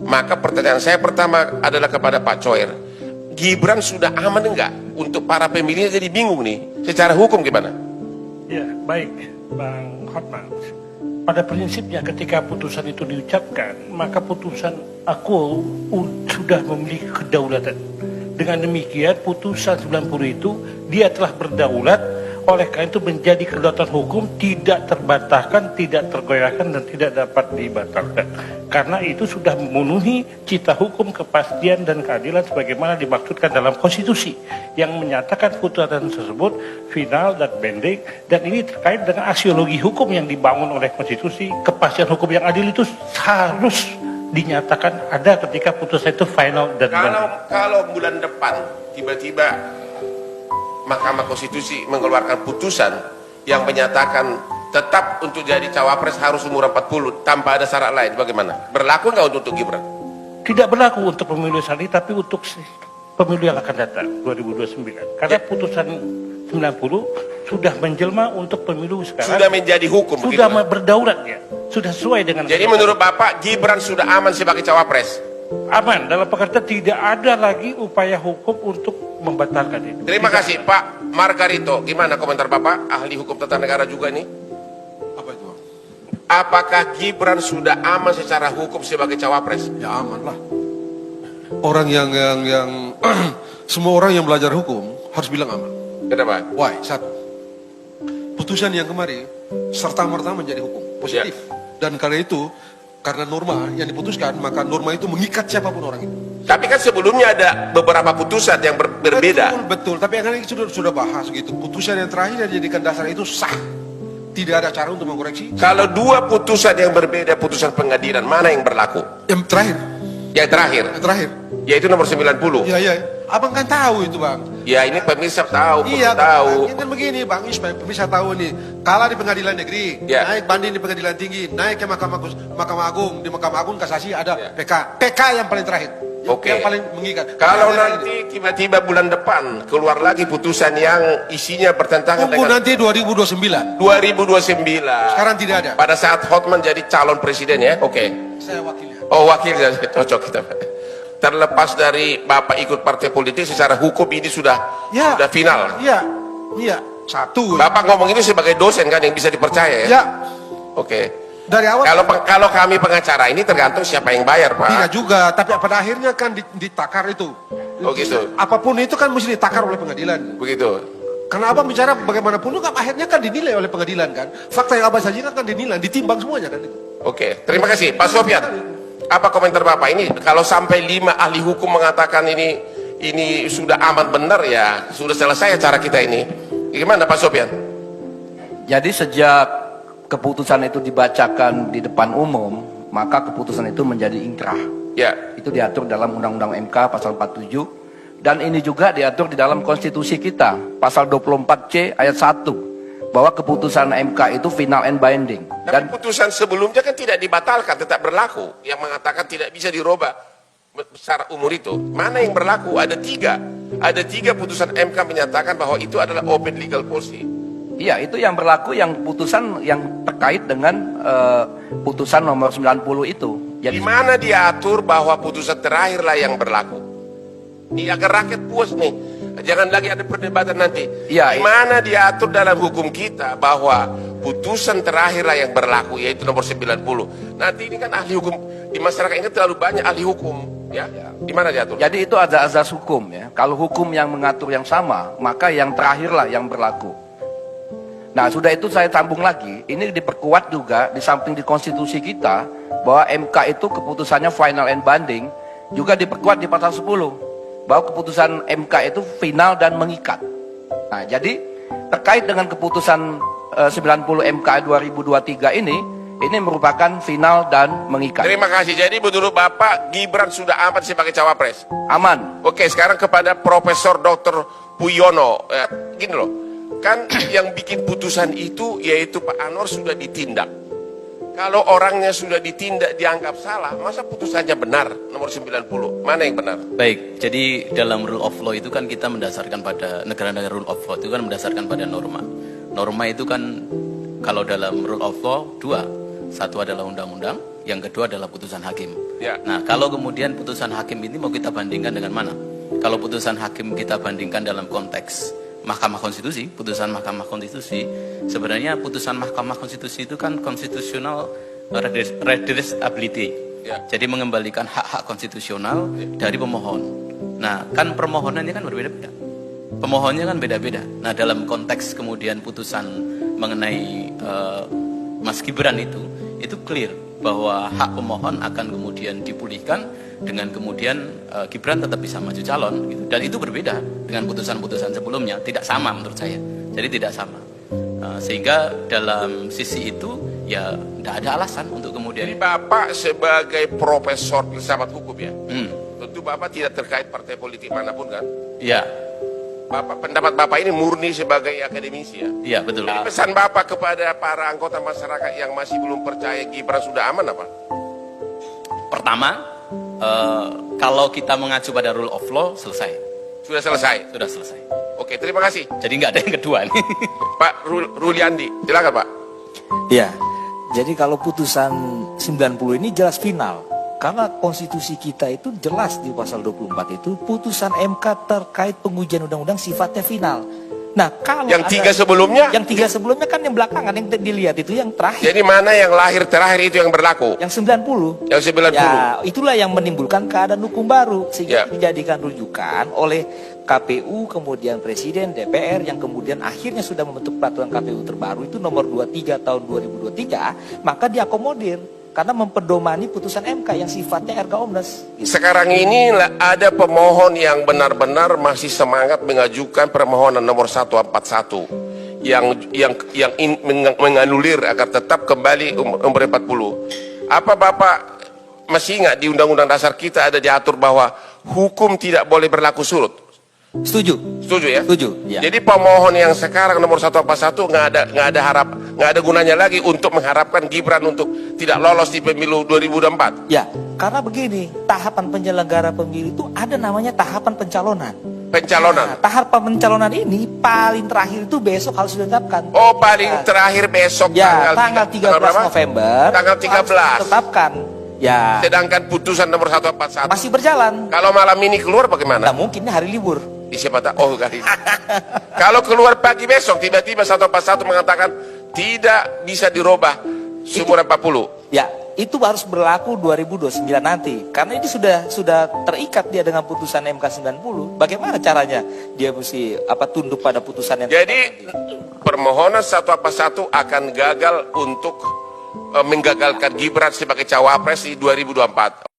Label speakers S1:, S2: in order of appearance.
S1: Maka pertanyaan saya pertama adalah kepada Pak Coer, Gibran sudah aman enggak untuk para pemilihnya? Jadi bingung nih, secara hukum gimana?
S2: Ya, baik Bang Hotman. Pada prinsipnya ketika putusan itu diucapkan, maka putusan aku sudah memiliki kedaulatan. Dengan demikian putusan 90 itu dia telah berdaulat, oleh karena itu menjadi kedaulatan hukum, tidak terbatalkan, tidak tergoyahkan, dan tidak dapat dibatalkan. Karena itu sudah memenuhi cita hukum, kepastian, dan keadilan sebagaimana dimaksudkan dalam konstitusi yang menyatakan putusan tersebut final dan binding, dan ini terkait dengan aksiologi hukum yang dibangun oleh konstitusi. Kepastian hukum yang adil itu harus dinyatakan ada ketika putusan itu final dan binding.
S1: Kalau bulan depan tiba-tiba Mahkamah Konstitusi mengeluarkan putusan yang menyatakan tetap untuk jadi cawapres harus umur 40 tanpa ada syarat lain, bagaimana? Berlaku nggak untuk Gibran?
S2: Tidak berlaku untuk pemilu saat ini, tapi untuk pemilu yang akan datang 2029. Karena putusan 90 sudah menjelma untuk pemilu sekarang.
S1: Sudah menjadi hukum.
S2: Sudah
S1: begitu,
S2: berdaulat ya. Sudah sesuai dengan.
S1: Jadi menurut Bapak Gibran sudah aman sebagai cawapres?
S2: Aman, dalam pengertian tidak ada lagi upaya hukum untuk membatalkan itu.
S1: Terima kasih Pak Margarito. Gimana komentar Bapak, ahli hukum tata negara juga nih?
S3: Apa itu, Bang?
S1: Apakah Gibran sudah aman secara hukum sebagai cawapres?
S3: Ya aman lah. Orang yang semua orang yang belajar hukum harus bilang aman.
S1: Kenapa?
S3: Why? Satu, putusan yang kemarin serta-merta menjadi hukum positif. Dan karena itu, karena norma yang diputuskan, maka norma itu mengikat siapapun orang itu.
S1: Tapi kan sebelumnya ada beberapa putusan yang berbeda.
S3: Betul. Tapi yang ini sudah bahas gitu. Putusan yang terakhir yang dijadikan dasar itu sah. Tidak ada cara untuk mengkoreksi.
S1: Kalau dua putusan yang berbeda, putusan pengadilan, mana yang berlaku?
S3: Yang terakhir.
S1: Yang terakhir?
S3: Yang terakhir.
S1: Yaitu nomor 90.
S3: Iya. Abang kan tahu itu, Bang.
S1: Ya ini pemirsa tahu,
S3: Iya,
S1: tahu.
S3: Ini kan begini, Bang Ismail, pemirsa tahu nih. Kalah di pengadilan negeri, naik banding di pengadilan tinggi, naik ke Mahkamah Agung, di Mahkamah Agung kasasi ada PK. PK yang paling terakhir. Yang paling mengikat.
S1: Kalau nanti tiba-tiba bulan depan keluar lagi putusan yang isinya bertentangan
S3: tunggu
S1: dengan
S3: nanti 2029.
S1: 2029.
S3: Sekarang tidak ada.
S1: Pada saat Hotman jadi calon presiden ya,
S3: Saya wakilnya.
S1: Oh wakilnya, cocok kita. Terlepas dari Bapak ikut partai politik, secara hukum ini sudah final.
S3: Iya. Satu.
S1: Bapak ngomong ini sebagai dosen kan yang bisa dipercaya ya?
S3: Ya.
S1: Oke.
S3: Dari awal.
S1: Kalau kami pengacara ini tergantung siapa yang bayar, Pak.
S3: Tidak juga, tapi pada akhirnya kan ditakar itu.
S1: Oh gitu.
S3: Apapun itu kan mesti ditakar oleh pengadilan.
S1: Begitu.
S3: Karena abang bicara bagaimanapun itu kan akhirnya kan dinilai oleh pengadilan kan. Fakta yang abang sajikan kan dinilai, ditimbang semuanya kan itu.
S1: Oke, terima kasih. Pak Sofyan, apa komentar Bapak ini? Kalau sampai 5 ahli hukum mengatakan ini sudah aman benar ya, sudah selesai cara kita ini. Gimana Pak Sofyan?
S4: Jadi sejak keputusan itu dibacakan di depan umum, maka keputusan itu menjadi inkrah.
S1: Ya.
S4: Itu diatur dalam Undang-Undang MK pasal 47, dan ini juga diatur di dalam konstitusi kita, pasal 24C ayat 1. Bahwa keputusan MK itu final and binding.
S1: Dan putusan sebelumnya kan tidak dibatalkan, tetap berlaku. Yang mengatakan tidak bisa dirubah secara umur itu. Mana yang berlaku? Ada 3. Ada 3 putusan MK menyatakan bahwa itu adalah open legal policy.
S4: Iya, itu yang berlaku, yang putusan yang terkait dengan putusan nomor 90 itu.
S1: Jadi, di mana diatur bahwa putusan terakhirlah yang berlaku? Ini agar rakyat puas nih. Jangan lagi ada perdebatan nanti.
S4: Ya,
S1: di mana diatur dalam hukum kita bahwa putusan terakhirlah yang berlaku, yaitu nomor 90. Nanti ini kan ahli hukum di masyarakat ini terlalu banyak ahli hukum, ya. Di mana diatur?
S4: Jadi itu ada azas hukum ya. Kalau hukum yang mengatur yang sama, maka yang terakhirlah yang berlaku. Nah, sudah itu saya sambung lagi. Ini diperkuat juga di samping di konstitusi kita bahwa MK itu keputusannya final and binding, juga diperkuat di pasal 10. Bahwa keputusan MK itu final dan mengikat. Nah, jadi terkait dengan keputusan 90 MK 2023 ini merupakan final dan mengikat.
S1: Terima kasih. Jadi menurut Bapak Gibran sudah aman sebagai cawapres?
S4: Aman.
S1: Oke, sekarang kepada Profesor Dr. Puyono. Gini loh, kan yang bikin putusan itu yaitu Pak Anwar sudah ditindak. Kalau orangnya sudah ditindak dianggap salah, masa putusannya benar nomor 90? Mana yang benar?
S5: Baik, jadi dalam rule of law itu kan kita mendasarkan pada negara-negara rule of law itu kan mendasarkan pada norma. Norma itu kan kalau dalam rule of law 2. Satu adalah undang-undang, yang kedua adalah putusan hakim.
S1: Ya.
S5: Nah, kalau kemudian putusan hakim ini mau kita bandingkan dengan mana? Kalau putusan hakim kita bandingkan dalam konteks Mahkamah Konstitusi, putusan Mahkamah Konstitusi, sebenarnya putusan Mahkamah Konstitusi itu kan constitutional redressability.
S1: Ya.
S5: Jadi mengembalikan hak-hak konstitusional dari pemohon. Nah, kan permohonannya kan berbeda-beda. Pemohonnya kan beda-beda. Nah, dalam konteks kemudian putusan mengenai Mas Gibran itu clear bahwa hak pemohon akan kemudian dipulihkan dengan kemudian Gibran tetap bisa maju calon gitu. Dan itu berbeda dengan putusan-putusan sebelumnya, tidak sama menurut saya. Jadi tidak sama. Sehingga dalam sisi itu ya tidak ada alasan untuk kemudian.
S1: Jadi Bapak sebagai profesor filsafat hukum ya, tentu Bapak tidak terkait partai politik manapun kan?
S5: Iya.
S1: Pendapat Bapak ini murni sebagai akademisi ya?
S5: Iya, betul.
S1: Jadi pesan Bapak kepada para anggota masyarakat yang masih belum percaya Gibran sudah aman apa?
S5: Pertama, kalau kita mengacu pada rule of law, selesai.
S1: Sudah selesai?
S5: Sudah selesai.
S1: Oke, terima kasih.
S5: Jadi nggak ada yang kedua nih.
S1: Pak Ruliandi, silakan Pak.
S6: Ya, jadi kalau putusan 90 ini jelas final. Karena konstitusi kita itu jelas di pasal 24 itu putusan MK terkait pengujian undang-undang sifatnya final. Nah, kalau
S1: yang tiga sebelumnya?
S6: Yang tiga sebelumnya kan yang belakangan yang dilihat itu yang terakhir.
S1: Jadi mana yang lahir terakhir itu yang berlaku?
S6: Yang 90.
S1: Yang 90.
S6: Ya, itulah yang menimbulkan keadaan hukum baru sehingga
S1: Ya.
S6: dijadikan rujukan oleh KPU, kemudian Presiden, DPR yang kemudian akhirnya sudah membentuk peraturan KPU terbaru itu nomor 23 tahun 2023, maka diakomodir karena mempedomani putusan MK yang sifatnya erga omnes.
S1: Sekarang ini ada pemohon yang benar-benar masih semangat mengajukan permohonan nomor 141 yang menganulir agar tetap kembali umur 40. Apa Bapak masih ingat di Undang-Undang Dasar kita ada diatur bahwa hukum tidak boleh berlaku surut?
S6: Setuju.
S1: Setuju ya?
S6: Setuju. Ya.
S1: Jadi pemohon yang sekarang nomor 141 nggak ada gunanya lagi untuk mengharapkan Gibran untuk tidak lolos di pemilu 2024.
S6: Ya, karena begini, tahapan penyelenggara pemilu itu ada namanya tahapan pencalonan.
S1: Pencalonan.
S6: Nah, tahapan pencalonan ini paling terakhir itu besok harus ditetapkan.
S1: Oh, paling terakhir besok
S6: Ya, tanggal 13
S1: berapa?
S6: November.
S1: Tanggal 13.
S6: Harus ditetapkan. Ya.
S1: Sedangkan putusan nomor 141
S6: Masih berjalan.
S1: kalau malam ini keluar bagaimana?
S6: Nah, mungkin ini hari libur.
S1: Siapa tahu? Oh, kali. Kalau keluar pagi besok tiba-tiba 141 mengatakan tidak bisa dirubah sumur 40.
S6: Ya, itu harus berlaku 2029 nanti. Karena ini sudah terikat dia dengan putusan MK 90. Bagaimana caranya? Dia mesti tunduk pada putusan yang
S1: Jadi permohonan 141 akan gagal untuk menggagalkan Gibran sebagai cawapres di 2024.